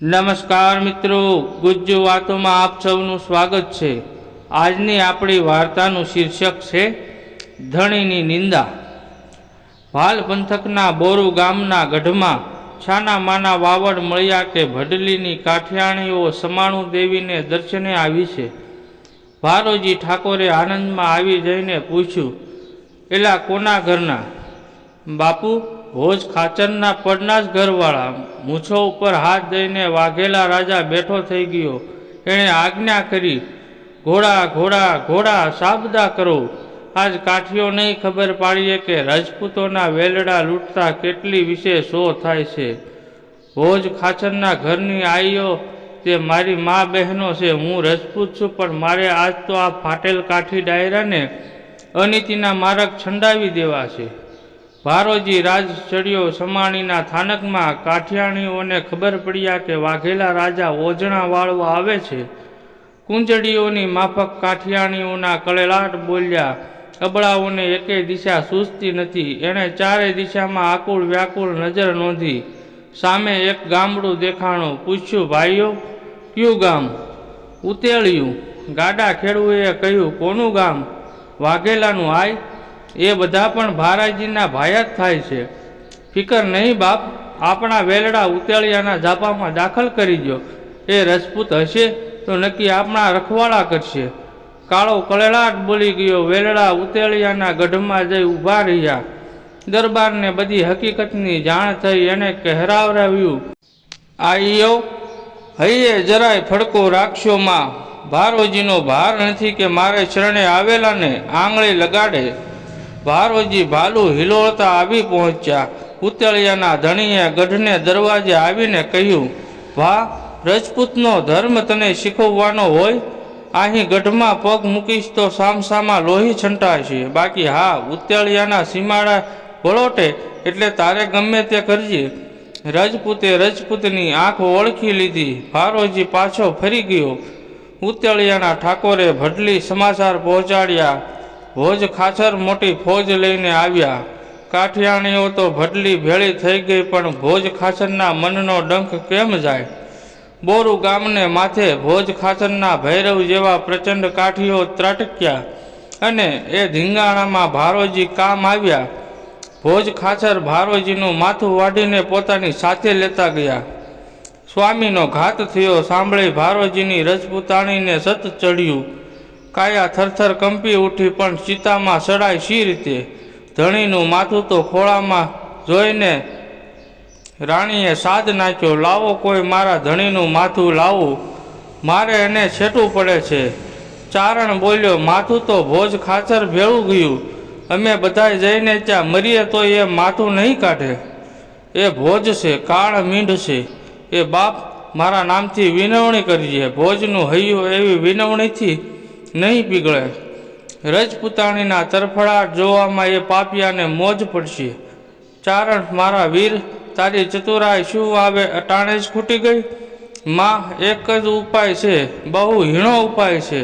નમસ્કાર મિત્રો, ગુજ્જુ વાતોમાં આપ સૌનું સ્વાગત છે। આજની આપણી વાર્તાનું શીર્ષક છે ધણીની નિંદા। ભાલ પંથકના બોરુ ગામના ગઢમાં છાના માના વાવડ મળ્યા કે ભડલીની કાઠિયાણીઓ સમાણુ દેવીને દર્શને આવી છે। ભારોજી ઠાકોરે આનંદમાં આવી જઈને પૂછ્યું, એલા કોના ઘરના? બાપુ, ભોજ ખાચરના પડના જ ઘરવાળા। મૂછો ઉપર હાથ દઈને વાઘેલા રાજા બેઠો થઈ ગયો। એણે આજ્ઞા કરી, ઘોડા ઘોડા ઘોડા સાબદા કરો। આજ કાઠીઓ નહીં ખબર પાડીએ કે રાજપૂતોના વેલડા લૂંટતા કેટલી વિશે શો થાય છે। ભોજ ખાચરના ઘરની આઈઓ તે મારી મા બહેનો છે। હું રજપૂત છું, પણ મારે આજ તો આ ફાટેલ કાઠી ડાયરાને અનીતિના માર્ગ છંડાવી દેવા છે। ભારોજી રાજ ચડ્યો। સમાણીના થાનકમાં કાઠિયાણીઓને ખબર પડ્યા કે વાઘેલા રાજા ઓજણા વાળવા આવે છે। કુંજડીઓની માફક કાઠિયાણીઓના કળેલાટ બોલ્યા। અબળાઓને એકે દિશા સૂઝતી નથી। એણે ચારે દિશામાં આકુળ વ્યાકુળ નજર નોંધી। સામે એક ગામડું દેખાણું। પૂછ્યું, ભાઈઓ, કયું ગામ? ઉતેળિયું। ગાડા ખેડૂએ કહ્યું, કોનું ગામ? વાઘેલાનું। આય, એ બધા પણ ભારાજીના ભાયા જ થાય છે। ફિકર નહીં બાપ, આપણા વેલડા ઉતેળિયાના ઝાપામાં દાખલ કરી દો। એ રજપૂત હશે તો નક્કી આપણા રખવાળા કરશે। કાળો કળેલાટ બોલી ગયો। વેલડા ઉતેળિયાના ગઢમાં જઈ ઊભા રહ્યા। દરબારને બધી હકીકતની જાણ થઈ। એને કહેરાવ્યું, આઈઓ, હૈયે જરાય ફડકો રાખશો માં। ભારોજીનો ભાર નથી કે મારે શરણે આવેલાને આંગળી લગાડે। ભારોજી ભાલું હિલોળતા આવી પહોંચ્યા। ઉતેળિયાના ધણીએ ગઢને દરવાજે આવીને કહ્યું, વાહ, રજપૂતનો ધર્મ તને શીખવવાનો હોય? અહીં ગઢમાં પગ મૂકીશ તો સામસામા લોહી છંટાશે। બાકી હા, ઉતેળિયાના સીમાડા વળોટે એટલે તારે ગમે તે કરજે। રજપૂતે રજપૂતની આંખ ઓળખી લીધી। ભારોજી પાછો ફરી ગયો। ઉતેળિયાના ઠાકોરે ભડલી સમાચાર પહોંચાડ્યા। ભોજ ખાચર મોટી ફોજ લઈને આવ્યા। કાઠિયાણીઓ તો ભડલી ભેળી થઈ ગઈ, પણ ભોજ ખાચરના મનનો ડંખ કેમ જાય? બોરુ ગામને માથે ભોજ ખાચરના ભૈરવ જેવા પ્રચંડ કાઠીઓ ત્રાટક્યા, અને એ ધીંગાણામાં ભારોજી કામ આવ્યા। ભોજ ખાચર ભારોજીનું માથું વાઢીને પોતાની સાથે લેતા ગયા। સ્વામીનો ઘાત થયો સાંભળી ભારોજીની રજપૂતાણીને સત ચડ્યું। કાયા થરથર કંપી ઉઠી, પણ ચિતામાં સડાય શી રીતે? ધણીનું માથું તો ખોળામાં જોઈને રાણીએ સાદ નાખ્યો, લાવો કોઈ મારા ધણીનું માથું લાવો, મારે એને છેટું પડે છે। ચારણ બોલ્યો, માથું તો ભોજ ખાચર ભેળું ગયું। અમે બધાય જઈને ત્યાં મરીએ તો એ માથું નહીં કાઢે। એ ભોજ છે, કાળ મીંઢ છે। એ બાપ, મારા નામથી વિનવણી કરજે। ભોજનું હૈયું એવી વિનવણીથી નહીં પીગળે। રજપૂતાણીના તરફડાટ જોવામાં એ પાપિયાને મોજ પડશે। ચારણ, મારા વીર, તારી ચતુરાઈ શું આવે અટાણે જ ખૂટી ગઈ? માં, એક જ ઉપાય છે, બહુ હીણો ઉપાય છે।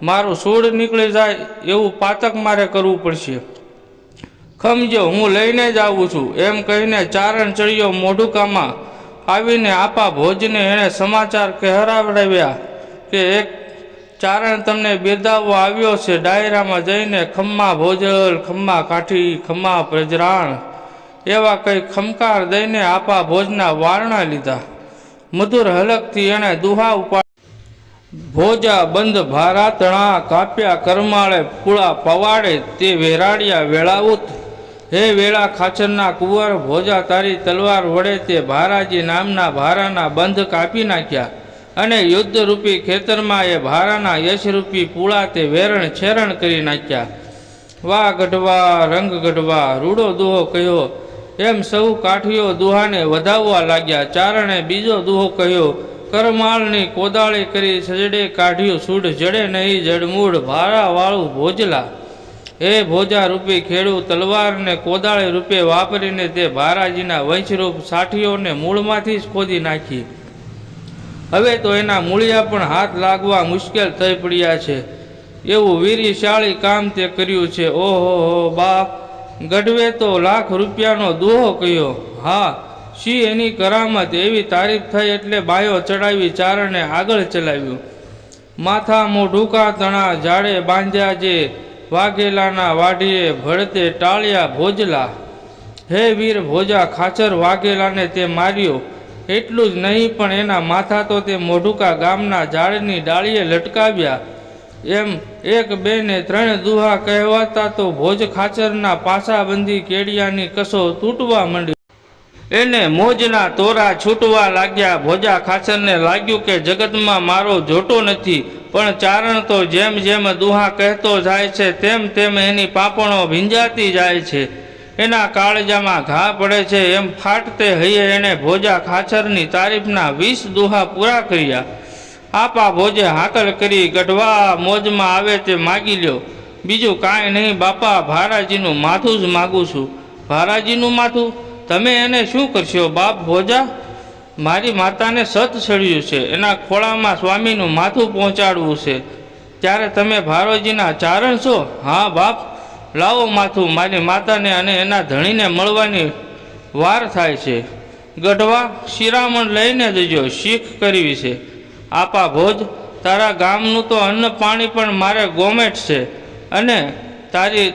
મારું સૂળ નીકળી જાય એવું પાતક મારે કરવું પડશે। ખમજો, હું લઈને જ આવું છું। એમ કહીને ચારણ ચડ્યો મોઢુકામાં। આવીને આપા ભોજને એણે સમાચાર કહેરાવ્યા કે એક ચારણ તમને બિરદાવવા આવ્યો છે। ડાયરામાં જઈને ખમ્મા ભોજલ, ખમ્મા કાઠી, ખમ્મા પ્રજરાણ એવા કઈ ખમકાર દઈને આપા ભોજના વારણા લીધા। મધુર હલકથી એણે દુહા ઉપાડી, ભોજા બંધ ભારા તણા, કાપ્યા કરમાળે પૂળા પવાડે, તે વેરાડિયા વેળાઉત। હે વેળા ખાચરના કુંવર, ભોજા તારી તલવાર વડે તે ભારાજી નામના ભારાના બંધ કાપી નાખ્યા, અને યુદ્ધરૂપી ખેતરમાં એ ભારાના યશરૂપી પૂળા તે વેરણ છેરણ કરી નાખ્યા। વાહ ગઢવા, રંગ ગઢવા, રૂડો દુહો કહ્યો। એમ સૌ કાઠીઓ દુહાને વધાવવા લાગ્યા। ચારણે બીજો દુહો કહ્યો, કરમાળની કોદાળી કરી સજડે કાઢ્યું સૂડ, જડે નહીં જડમૂળ ભારાવાળું ભોજલા। હે ભોજા રૂપી ખેડૂ, તલવારને કોદાળી રૂપે વાપરીને તે ભારાજીના વંશરૂપ સાઠીઓને મૂળમાંથી જ ખોદી નાખી। હવે તો એના મૂળિયા પણ હાથ લાગવા મુશ્કેલ થઈ પડ્યા છે। એવું વીરીશાળી કામ તે કર્યું છે। ઓહો હો બા, ગઢવે તો લાખ રૂપિયાનો દુહો કહ્યો। હા, શી એની કરામત એવી તારીફ થઈ એટલે બાયો ચડાવી ચારણે આગળ ચલાવ્યું. માથા મોઢુકા તણા ઝાડે બાંધ્યા જે વાઘેલાના વાઢીએ ભળતે ટાળ્યા ભોજલા. હે વીર ભોજા ખાચર વાઘેલાને તે માર્યો. એટલું જ નહીં પણ એના માથા તો તે મોઢુકા ગામના ઝાડની ડાળીએ લટકાવ્યા. એમ એક બે ને ત્રણ દુહા કહેવાતા તો ભોજ ખાચરના પાસાબંધી કેડિયાની કસો તૂટવા માંડી. એને મોજના તોરા છૂટવા લાગ્યા. ભોજા ખાચરને લાગ્યું કે જગતમાં મારો જોટો નથી, પણ ચારણ તો જેમ જેમ દુહા કહેતો જાય છે તેમ તેમ એની પાપણો ભીંજાતી જાય છે. એના કાળજામાં ઘા પડે છે. એમ ફાટતે હૈયે એણે ભોજા ખાચરની તારીફના 20 દુહા પૂરા કર્યા. આપા ભોજે હાકલ કરી, ગઢવા મોજમાં આવે તે માગી લ્યો. બીજું કાંઈ નહીં બાપા, ભારાજીનું માથું જ માગું છું. ભારાજીનું માથું? તમે એને શું કરશો બાપ ભોજા? મારી માતાને સત ચડ્યું છે, એના ખોળામાં સ્વામીનું માથું પહોંચાડવું છે. ત્યારે તમે ભારોજીના ચારણ છો? હા બાપ, લાવો માથું. મારી માતાને અને એના ધણીને મળવાની વાર થાય છે. ગઢવા શિરામણ લઈને જજો, શીખ કરવી છે. આપા ભોજ, તારા ગામનું તો અન્ન પાણી પણ મારે ગોમેટ છે, અને તારી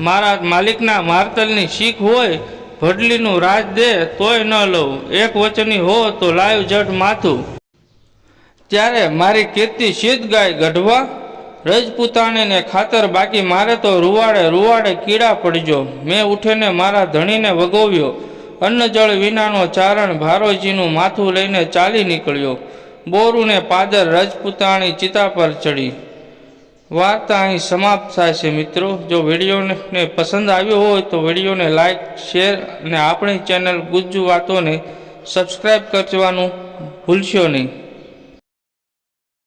મારા માલિકના મારતલની શીખ હોય, ભડલીનું રાજ દે તોય ન લઉં. એક વચની હો તો લાવ જટ માથું. ત્યારે મારી કીર્તિ સિદ્ધ ગાય ગઢવા. રજપૂતાણીને ખાતર બાકી મારે તો રૂવાડે રૂવાડે કીડા પડજો. મેં ઉઠીને મારા ધણીને વગોવ્યો. અન્ન જળ વિનાનો ચારણ ભારોજીનું માથું લઈને ચાલી નીકળ્યો. બોરુને પાદર રજપૂતાણી ચિતા પર ચડી. વાર્તા અહીં સમાપ્ત થાય છે. મિત્રો, જો વિડીયોને પસંદ આવ્યો હોય તો વિડીયોને લાઇક, શેર અને આપણી ચેનલ ગુજ્જુ વાતોને સબસ્ક્રાઈબ કરવાનું ભૂલશો નહીં.